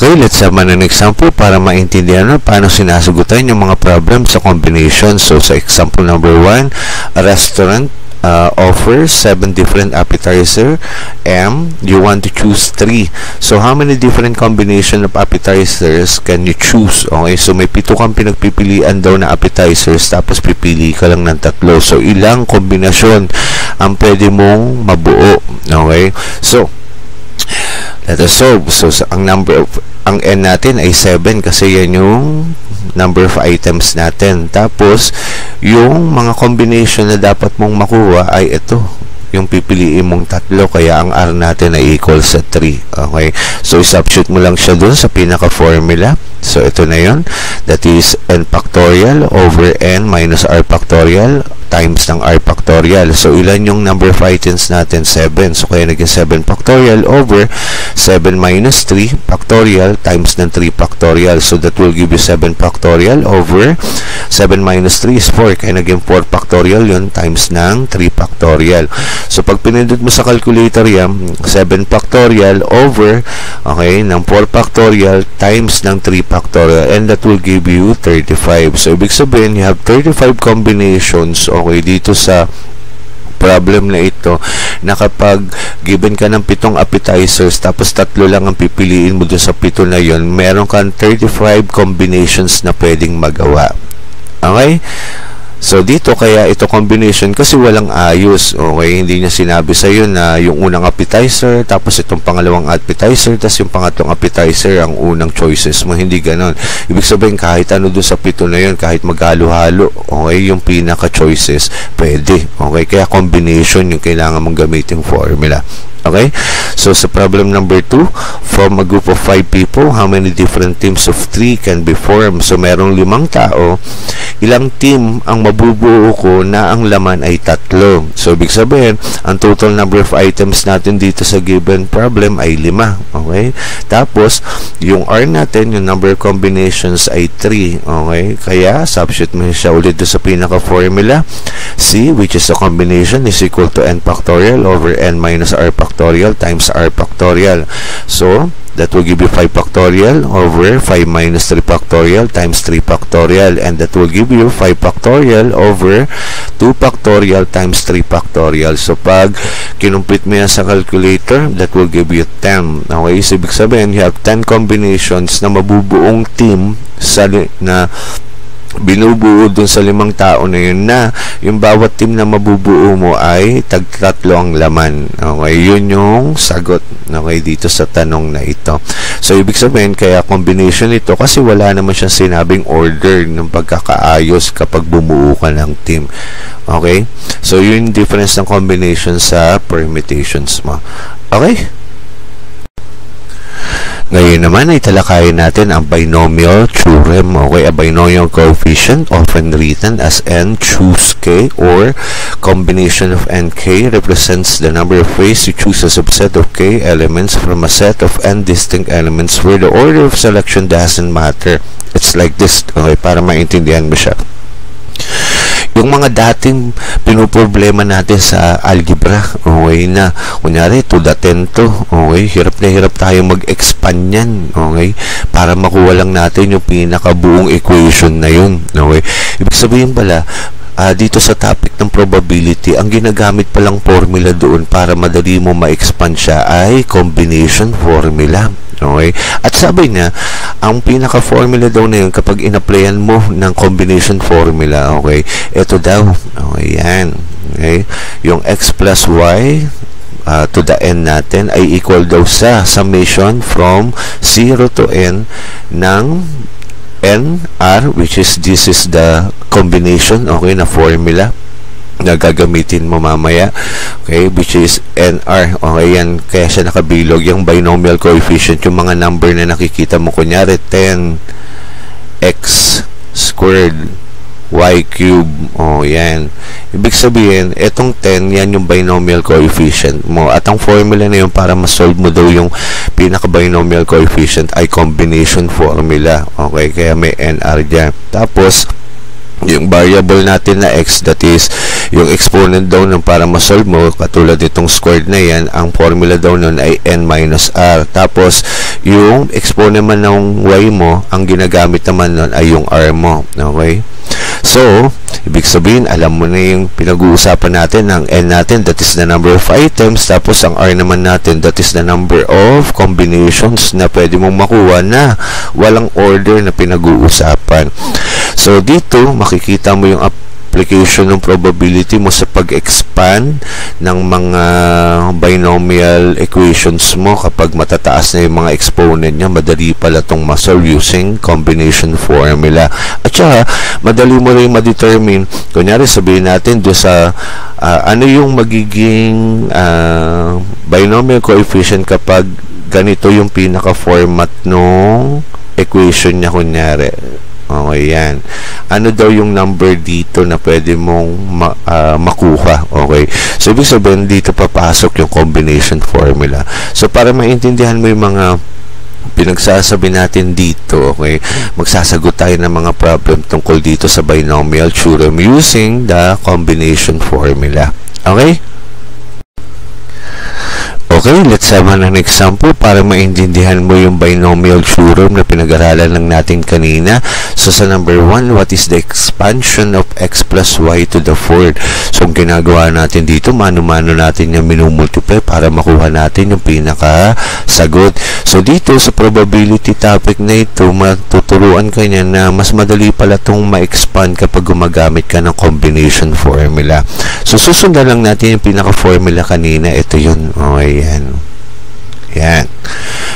Okay, let's have an example para maintindihan na paano sinasagutan yung mga problem sa combination. So, sa example number 1, a restaurant offers 7 different appetizer and you want to choose 3. So, how many different combination of appetizers can you choose? Okay, so may 7 kang pinagpipilian daw na appetizers tapos pipili ka lang ng 3. So, ilang kombinasyon ang pwede mong mabuo? Okay, so let us solve. So, ang n natin ay 7 kasi yan yung number of items natin. Tapos, yung mga combination na dapat mong makuha ay ito. Yung pipiliin mong 3. Kaya ang R natin ay equals sa 3. Okay? So, substitute mo lang siya dun sa pinaka-formula. So, ito na yun. That is n factorial over n minus r factorial times ng r factorial. So, ilan yung number of items natin? 7. So, kaya naging 7 factorial over 7 minus 3 factorial times ng 3 factorial. So, that will give you 7 factorial over 7 minus 3 is 4. Kaya naging 4 factorial yun times ng 3 factorial. So, pag pinindot mo sa calculator yan, 7 factorial over, okay, ng 4 factorial times ng 3 factorial, and that will give you 35. So, ibig sabihin, you have 35 combinations, okay, dito sa problem na ito, na kapag given ka ng 7 appetizers tapos 3 lang ang pipiliin mo dun sa 7 na yun, meron kang 35 combinations na pwedeng magawa. Okay? So, dito kaya ito combination kasi walang ayos. Okay, hindi niya sinabi sa iyo na yung unang appetizer, tapos itong pangalawang appetizer, tapos yung pangatlong appetizer ang unang choices mo. Hindi ganon. Ibig sabihin, kahit ano doon sa 7 na yun, kahit maghalo-halo, okay, yung pinaka-choices, pwede. Okay, kaya combination yung kailangan mong gamitin formula. Okay? So, sa problem number 2, from a group of 5 people, how many different teams of 3 can be formed? So, merong 5 tao. Ilang team ang mabubuo ko na ang laman ay 3. So, ibig sabihin, ang total number of items natin dito sa given problem ay 5. Okay? Tapos, yung R natin, yung number of combinations ay 3. Okay? Kaya, substitute mo siya ulit sa pinaka-formula. C, which is a combination, is equal to n factorial over n minus r factorial times r factorial. So, that will give you 5 factorial over 5 minus 3 factorial times 3 factorial, and that will give you 5 factorial over 2 factorial times 3 factorial. So, pag kinumplit mo yan sa calculator, that will give you 10. Okay, so ibig sabihin, you have 10 combinations na mabubuong team na binubuo dun sa 5 tao na yun, na yung bawat team na mabubuo mo ay tag-3 ang laman. Okay, yun yung sagot, okay, dito sa tanong na ito. So, ibig sabihin, kaya combination ito kasi wala naman siyang sinabing order ng pagkakaayos kapag bumuo ka ng team. Okay, so yun yung difference ng combination sa permutations mo. Okay? Ngayon naman ay talakayin natin ang binomial theorem. Okay, a binomial coefficient, often written as n choose k, or combination of n k, represents the number of ways to choose a subset of k elements from a set of n distinct elements where the order of selection doesn't matter. It's like this, okay, para maintindihan mo siya. Yung mga dating pinoproblema natin sa algebra, okay, na kunyari to the 10 to, okay, hirap na hirap tayo mag-expand yan, okay, para makuha lang natin yung pinakabuong equation na yun. Okay, ibig sabihin pala, dito sa topic ng probability, ang ginagamit palang formula doon para madali mo ma-expand siya ay combination formula. Okay? At sabi niya, ang pinaka-formula daw na yun, kapag in-applyan mo ng combination formula, okay, ito daw. Okay, yan. Okay? Yung x plus y to the n natin ay equal daw sa summation from 0 to n ng n, r, which is, this is the combination, okay, na formula na gagamitin mo mamaya, okay, which is nr. Okay, yan, kaya siya nakabilog yung binomial coefficient, yung mga number na nakikita mo, kunyari 10 x squared y cube, yan, ibig sabihin, etong 10, yan yung binomial coefficient mo, at ang formula na yun para ma-solve mo daw yung pinaka binomial coefficient ay combination formula. Okay, kaya may nr dyan. Tapos yung variable natin na x, that is yung exponent daw nun para ma-solve mo, katulad itong squared na yan, ang formula daw nun ay n minus r. Tapos Yung exponent naman ng y mo, ang ginagamit naman nun ay yung r mo. Okay? So, ibig sabihin, alam mo na yung pinag-uusapan natin ng n natin, that is the number of items, tapos ang r naman natin, that is the number of combinations na pwede mong makuha na walang order na pinag-uusapan. So, dito, makikita mo yung application ng probability mo sa pag-expand ng mga binomial equations mo. Kapag matataas na yung mga exponent niya, madali pala itong ma-solve using combination formula. At saka, madali mo rin ma-determine, kunyari sabihin natin doon sa ano yung magiging binomial coefficient kapag ganito yung pinaka-format ng equation niya, kunyari. Okay, yan. Ano daw yung number dito na pwede mong makuha? Okay. So, ibig sabihin, dito papasok yung combination formula. So, para maintindihan mo yung mga pinagsasabi natin dito, okay, magsasagot tayo ng mga problem tungkol dito sa binomial theorem using the combination formula. Okay? Okay, let's have an example para maintindihan mo yung binomial theorem na pinag-aralan lang natin kanina. So, sa number 1, what is the expansion of x plus y to the 4th? So, ang ginagawa natin dito, mano-mano natin yung minumultiply para makuha natin yung pinaka-sagot. So, dito sa probability topic na ito, matuturuan ka niya na mas madali pala itong ma-expand kapag gumagamit ka ng combination formula. So, susundan lang natin yung pinaka-formula kanina. Ito yun. Okay, yan. Yan.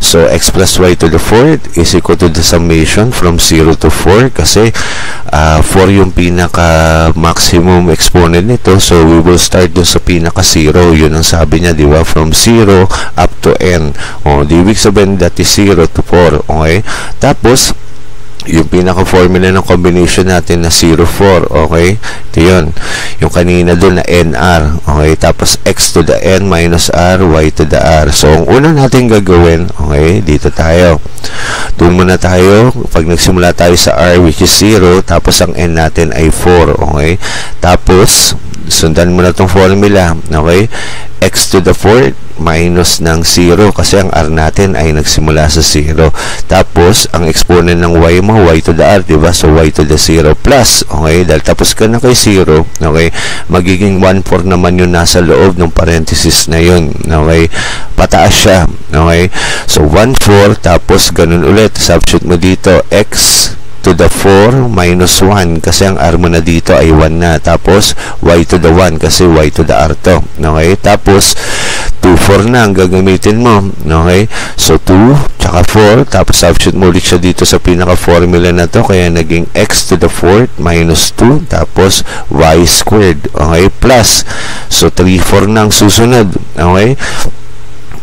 So, x plus y to the 4th is equal to the summation from 0 to 4 kasi 4 yung pinaka-maximum exponent nito. So, we will start doon sa pinaka-0. Yun ang sabi niya, di ba? From 0 up to n. O, di ibig sabihin that is 0 to 4. Okay? Tapos, yung pinaka-formula ng combination natin na 0, 4, okay? Ito yun. Yung kanina doon na nr, okay? Tapos, x to the n minus r, y to the r. So, ang una natin gagawin, okay? Dito tayo. Doon muna tayo. Pag nagsimula tayo sa r, which is 0, tapos ang n natin ay 4, okay? Tapos, sundan mo na itong formula, okay? X to the 4th minus ng 0 kasi ang r natin ay nagsimula sa 0. Tapos, ang exponent ng y mo, y to the r, diba? So, y to the 0 plus, okay? Dahil tapos ka na kay 0, okay? Magiging 1/4 naman yun nasa loob ng parenthesis na yun, okay? Pataas siya, okay? So, 1/4, tapos ganun ulit. Substitute mo dito, x to the 4 minus 1 kasi ang r mo na dito ay 1 na. Tapos, y to the 1 kasi y to the r to. Okay? Tapos, 2, 4 na ang gagamitin mo. Okay? So, 2, tsaka 4. Tapos, substitute mo ulit siya dito sa pinaka-formula na to. Kaya, naging x to the 4th minus 2. Tapos, y squared. Okay? Plus. So, 3, 4 na ang susunod. Okay?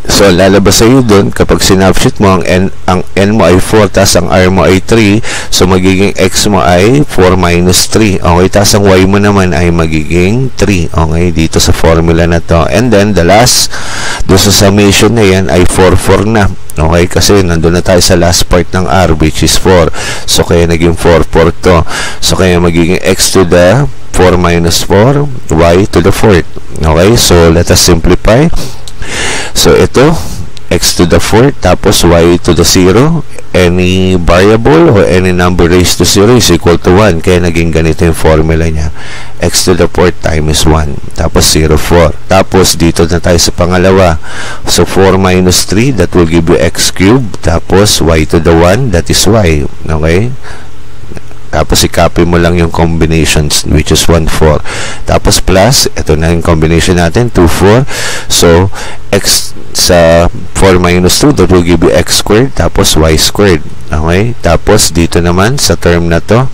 So, lalabas sa'yo doon kapag sinubstitute mo ang n mo ay 4 tas ang r mo ay 3. So, magiging x mo ay 4 minus 3. Okay, tas ang y mo naman ay magiging 3. Okay, dito sa formula na to. And then, the last, doon sa summation na yan ay 4, 4 na. Okay, kasi nandun na tayo sa last part ng r which is 4. So, kaya naging 4, 4 to. So, kaya magiging x to the 4 minus 4, y to the 4th. Okay, so let us simplify. So, ito, x to the 4th, tapos y to the 0. Any variable or any number raised to 0 is equal to 1. Kaya naging ganito yung formula niya. X to the 4th times 1. Tapos 0, 4. Tapos, dito na tayo sa pangalawa. So, 4 minus 3, that will give you x cubed. Tapos, y to the 1, that is y. Okay? Tapos, i-copy mo lang yung combinations, which is 1, 4. Tapos, plus, ito na yung combination natin, 2, 4. So, x sa 4 minus 2, that will give you x squared, tapos y squared. Okay? Tapos, dito naman, sa term na to,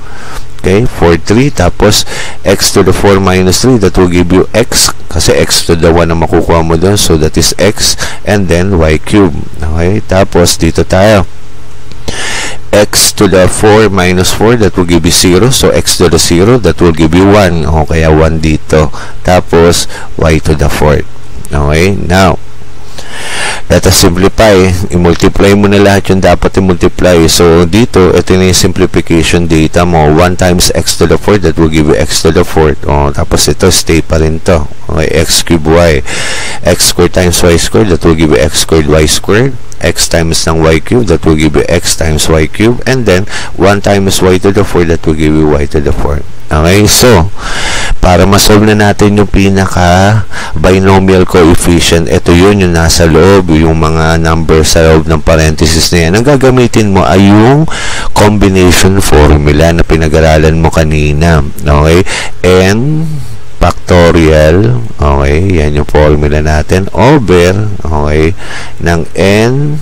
okay, 4, 3, tapos, x to the 4 minus 3, that will give you x, kasi x to the 1 ang makukuha mo doon, so that is x, and then y cube. Okay? Tapos, dito tayo. X to the 4 minus 4, that will give you 0. So, x to the 0, that will give you 1. O, kaya 1 dito. Tapos, y to the 4th. Okay? Now, let us simplify. I-multiply mo na lahat yung dapat i-multiply. So, dito, ito na yung simplification data mo. 1 times x to the 4, that will give you x to the 4th. Tapos ito, stay pa rin to. Okay, x cubed y. X squared times y squared, that will give you x squared y squared. X times ng y cubed, that will give you x times y cubed. And then, 1 times y to the 4, that will give you y to the 4th. Okay, so, para masolve na natin yung pinaka binomial coefficient, ito yun yung nasa loob, yung mga numbers sa loob ng parenthesis na yan. Ang gagamitin mo ay yung combination formula na pinag-aralan mo kanina. Okay, n factorial, okay, yan yung formula natin, over, okay, ng n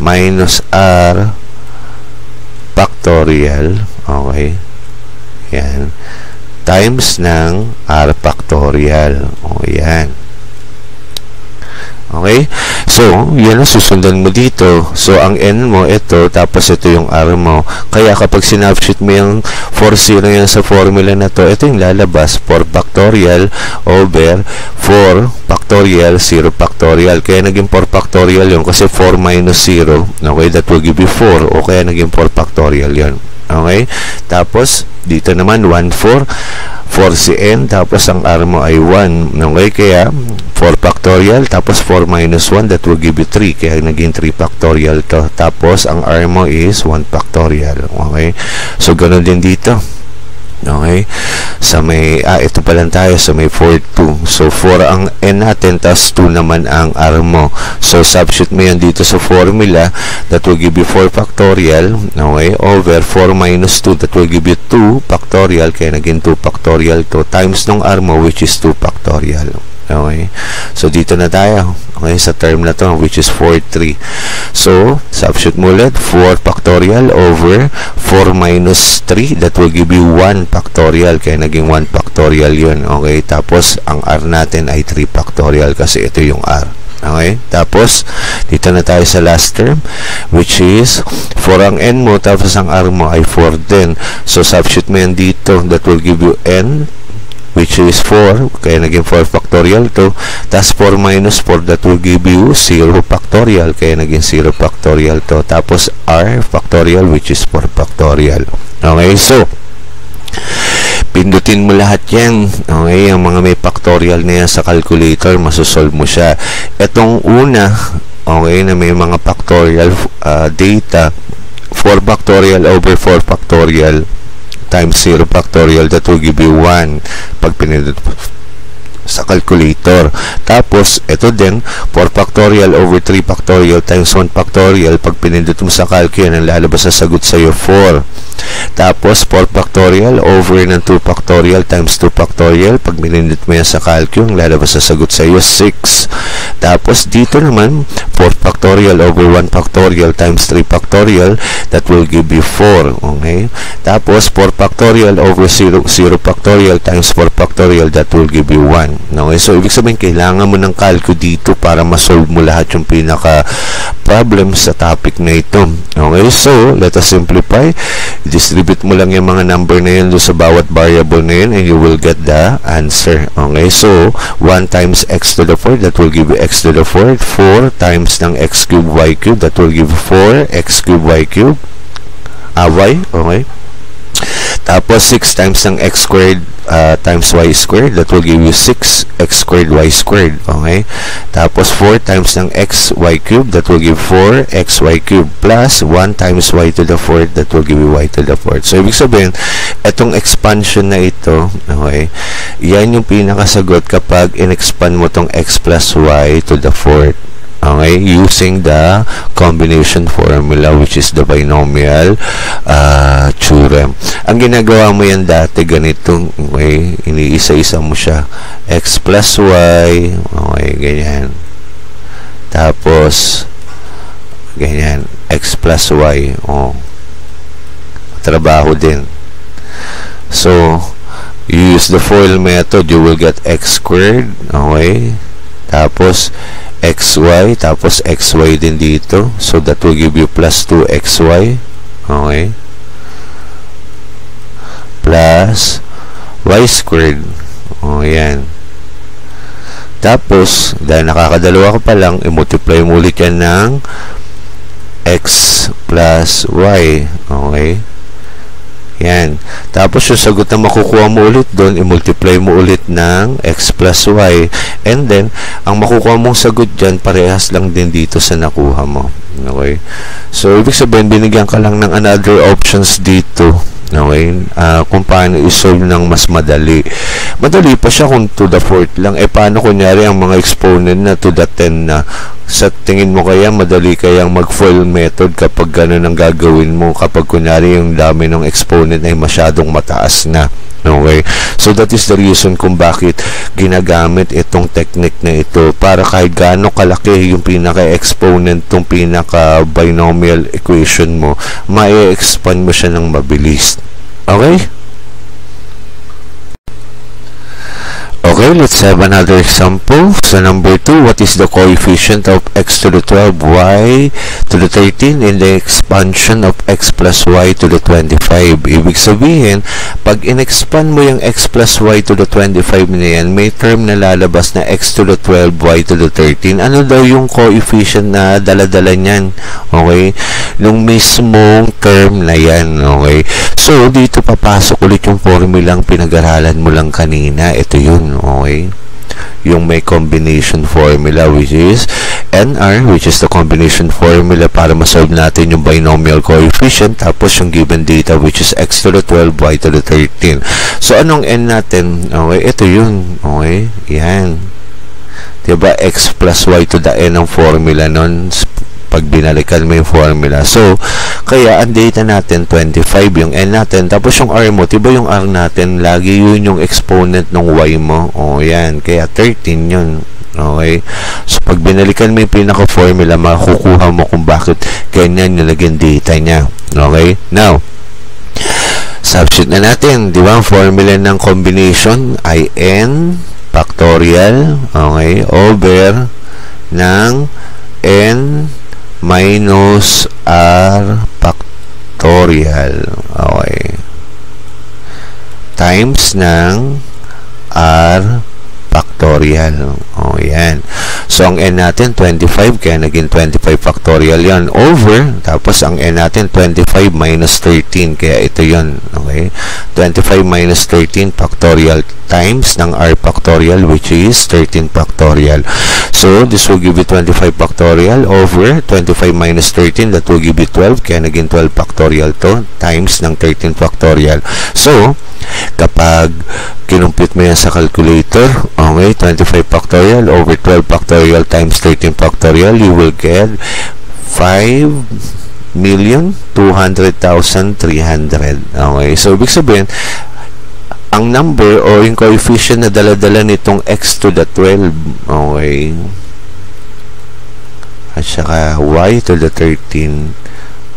minus r factorial, okay, yan, times ng r factorial. O, yan. Okay? So, yan ang susundan mo dito. So, ang n mo, ito, tapos ito yung r mo. Kaya kapag sinubstitute mo yung 4-0 yan sa formula na to, ito yung lalabas, 4 factorial over 4 factorial, 0 factorial. Kaya naging 4 factorial yun kasi 4 minus 0. Okay? That will give you 4. O kaya naging 4 factorial yun. Okay? Tapos, dito naman, 1, 4. 4 si n, tapos ang r mo ay 1. Okay? Kaya, 4 factorial, tapos 4 minus 1, that will give you 3. Kaya naging 3 factorial to. Tapos, ang r mo is 1 factorial. Okay? So, ganun din dito. Okay? Sa may, ito pa lang tayo. So, may 4, 2. So, 4 ang n natin, tapos 2 naman ang r mo. So, substitute mo yan dito sa formula. That will give you 4 factorial. Okay? Over 4 minus 2, that will give you 2 factorial. Kaya naging 2 factorial to. Times ng r mo, which is 2 factorial. Okay? So, dito na tayo. Okay? Sa term na to, which is 4, 3. So, substitute mo ulit. 4 factorial over 4 minus 3. That will give you 1 factorial. Kaya naging 1 factorial yun. Okay? Tapos, ang r natin ay 3 factorial kasi ito yung r. Okay? Tapos, dito na tayo sa last term, which is 4 ang n mo, tapos ang r mo ay 4 din. So, substitute mo yan dito. That will give you n, which is 4, kaya naging 4 factorial to, tas 4 minus 4, that will give you 0 factorial, kaya naging 0 factorial to, tapos r factorial, which is 4 factorial. Okay, so, pindutin mo lahat yan. Okay, ang mga may factorial na yan sa calculator, masosolve mo siya. Itong una, okay, na may mga factorial data, 4 factorial over 4 factorial, times 0 factorial, that will give you 1 pag pinindot sa calculator. Tapos, ito din, 4 factorial over 3 factorial times 1 factorial, pag pinindot mo sa calc, yan ang lalabas sa sagot sa'yo, 4. Tapos, 4 factorial over ng 2 factorial times 2 factorial, pag pinindot mo yan sa calc, yung lalabas sa sagot sa'yo, 6. Tapos, dito naman, 4 factorial over 1 factorial times 3 factorial, that will give you 4. Okay? Tapos, 4 factorial over 0 factorial times 4 factorial, that will give you 1. Okay? So, ibig sabihin, kailangan mo ng calc dito para masolve mo lahat yung pinaka-problem sa topic na ito. Okay? So, let us simplify. Distribute mo lang yung mga number na yun sa bawat variable na yun and you will get the answer. Okay? So, 1 times x to the 4, that will give you x to the 4th. 4 times ng x cubed y cubed, that will give you 4 x cubed y cubed. Y. Okay? Tapos, 6 times ng x squared times y squared, that will give you 6 x squared y squared. Okay? Tapos, 4 times ng x y cubed, that will give 4 x y cubed, plus 1 times y to the 4th, that will give you y to the 4th. So, ibig sabihin, itong expansion na ito, okay, yan yung pinakasagot kapag in-expand mo tong x plus y to the 4th. Okay, using the combination formula, which is the binomial theorem. Ang ginagawa mo yan dati, ganito, okay, iniisa-isa mo siya. X plus y, okay, ganyan. Tapos, ganyan, x plus y, oh, trabaho din. So, you use the FOIL method, you will get x squared, okay, tapos xy, tapos xy din dito. So, that will give you plus 2xy. Okay? Plus y squared. O, yan. Tapos, dahil nakakadalawa ka pa lang, i-multiply mo ulit yan ng x plus y. Okay? Yan. Tapos, yung sagot na makukuha mo ulit doon, i-multiply mo ulit ng x plus y. And then, ang makukuha mong sagot dyan, parehas lang din dito sa nakuha mo. Okay? So, ibig sabihin, binigyan ka lang ng another options dito. Okay? Kung paano isolve ng mas madali. Madali pa siya kung to the fourth lang. Paano kunyari ang mga exponent na to the 10 na? Sa tingin mo kaya, madali kayang mag-FOIL method kapag gano'n ang gagawin mo, kapag kunyari yung dami ng exponent ay masyadong mataas na. Okay? So, that is the reason kung bakit ginagamit itong technique na ito, para kahit gaano kalaki yung pinaka-exponent, itong pinaka-binomial equation mo, ma-expand mo siya ng mabilis. Okay? Okay, let's have another example. So, number 2, what is the coefficient of x to the 12, y to the 13 in the expansion of x plus y to the 25? Ibig sabihin, pag in-expand mo yung x plus y to the 25 na yan, may term na lalabas na x to the 12, y to the 13. Ano daw yung coefficient na dala-dala niyan? Okay? Yung mismong term na yan. Okay? So, dito papasok ulit yung formulang pinag-aralan mo lang kanina. Ito yun. Okay, yung may combination formula, which is NR, which is the combination formula para masolve natin yung binomial coefficient, tapos yung given data, which is x to the 12, y to the 13. So, anong n natin? Okay, ito yun. Okay, yan. Diba, x plus y to the n ang formula nun pag binalikan mo yung formula. So, kaya ang data natin 25, yung n natin, tapos yung r mo, diba yung r natin, lagi yun yung exponent ng y mo. O, yan. Kaya 13 yun. Okay? So, pag binalikan mo yung pinaka-formula, makukuha mo kung bakit ganyan yung naging data niya. Okay? Now, substitute na natin. Diba ang formula ng combination ay n factorial, okay, over ng n minus r factorial, okay, times ng r factorial. O, yan. So, ang n natin, 25, kaya naging 25 factorial yan. Over, tapos ang n natin, 25 minus 13, kaya ito yun. Okay? 25 minus 13 factorial times ng r factorial, which is 13 factorial. So, this will give you 25 factorial over 25 minus 13, that will give you 12, kaya naging 12 factorial to, times ng 13 factorial. So, kapag kinumpute mo yan sa calculator, okay, 25 factorial over 12 factorial times 13 factorial, you will get 5,200,300. Okay, so ibig sabihin, ang number o yung coefficient na dala-dala nitong x to the 12, okay, at saka y to the 13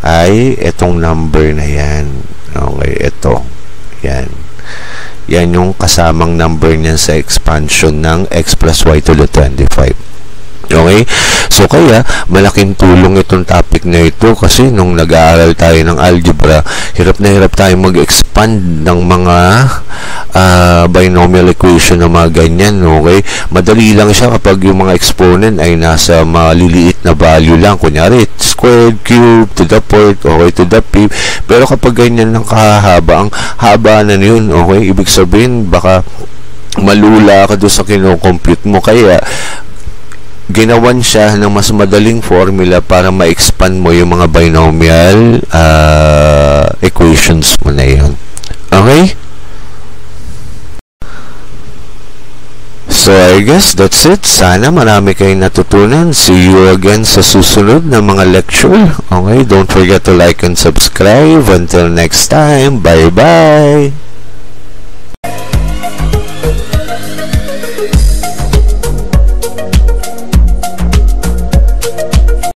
ay itong number na yan. Okay, ito. Yan. Yan yung kasamang number niyan sa expansion ng x plus y to the 25. Okay? So, kaya, malaking tulong itong topic na ito kasi nung nag-aaral tayo ng algebra, hirap na hirap tayo mag-expand ng mga binomial equation na mga ganyan. Okay? Madali lang siya kapag yung mga exponent ay nasa maliliit na value lang. Kunyari, squared, cube, to the fourth, okay, to the fifth. Pero kapag ganyan ng kahaba, ang haba na yun, okay? Ibig sabihin, baka malula ka doon sa kinocompute mo. Kaya, ginawan siya ng mas madaling formula para ma-expand mo yung mga binomial equations mo na yun. Okay? So, I guess that's it. Sana marami kayong natutunan. See you again sa susunod na mga lecture. Okay? Don't forget to like and subscribe. Until next time, bye-bye!